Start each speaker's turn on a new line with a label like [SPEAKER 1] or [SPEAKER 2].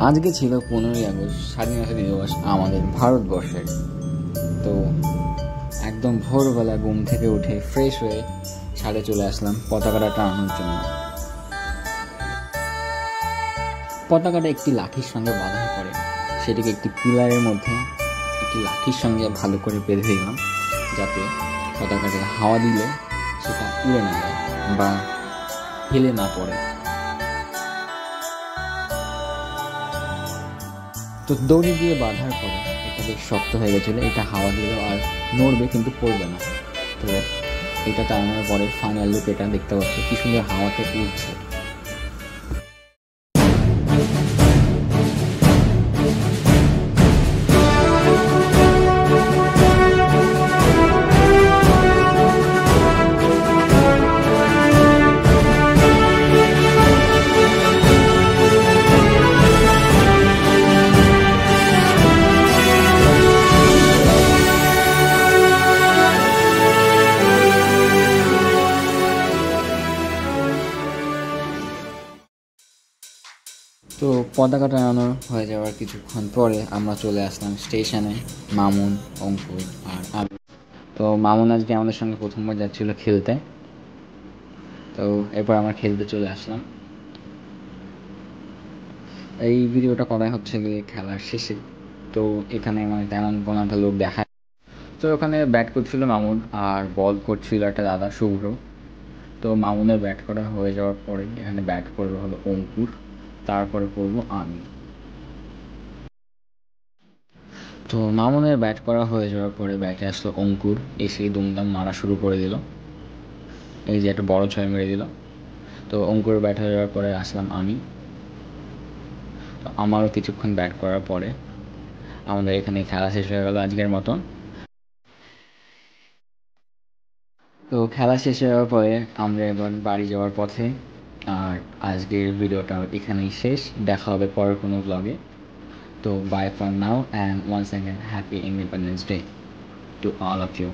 [SPEAKER 1] আজকে ছিল 15ই আগস্ট, স্বাধীনতা দিবস আমাদের ভারতবর্ষের। তো একদম ভোরবেলা ঘুম থেকে উঠে ফ্রেশ হয়ে ছাদে চলে আসলাম পতাকাটা টানানোর জন্য। পতাকাটা একটি লাঠির সঙ্গে বাঁধা পড়ে, সেটিকে একটি পিলারের মধ্যে একটি লাঠির সঙ্গে ভালো করে বেঁধে দিলাম, যাতে পতাকাটাকে হাওয়া দিলে সেটা উড়ে না যায় বা হেলে না পড়ে। তো দড়ি দিয়ে বাঁধার পরে এটা বেশ শক্ত হয়ে গেছিলো, এটা হাওয়া দিলেও আর নড়বে কিন্তু পড়বে না। তো এটা টানানোর পরে ফাইনাল লুক এটা দেখতে পাচ্ছি কি সুন্দর হাওয়াতে উঠছে। তো পতাকা টানানো হয়ে যাওয়ার কিছুক্ষণ পরে আমরা চলে আসলাম স্টেশনে, মামুন, অঙ্কুর আর আমি। তো মামুন আজকে আমাদের সঙ্গে প্রথমবার যাচ্ছিল খেলতে, তো এরপর আমরা খেলতে চলে আসলাম। এই ভিডিওটা করা হচ্ছে গিয়ে খেলার শেষে। তো এখানে মানে তেমন কোনো একটা লোক দেখা, তো ওখানে ব্যাট করছিল মামুন আর বল করছিল একটা দাদা শুভ্র। তো মামুনের ব্যাট করা হয়ে যাওয়ার পরে এখানে ব্যাট করবে হলো অঙ্কুর, তারপরে করবো আমি। তো মামুনের ব্যাট করা হয়ে যাওয়ার পরে ব্যাটে আসলো অঙ্কুর, এসেই দুমদাম মারা শুরু করে দিল, এই যে একটা বড় ছয় মেরে দিল। তো অঙ্কুরের ব্যাট হয়ে যাওয়ার পরে আসলাম আমি। তো আমারও কিছুক্ষণ ব্যাট করার পরে আমাদের এখানে খেলা শেষ হয়ে গেল আজকের মতন। তো খেলা শেষ হয়ে যাওয়ার পরে আমরা এবার বাড়ি যাওয়ার পথে। আর আজকের ভিডিওটা এখানেই শেষ, দেখা হবে পরের কোনো ব্লগে। তো bye for now and once again happy Independence Day to all of you.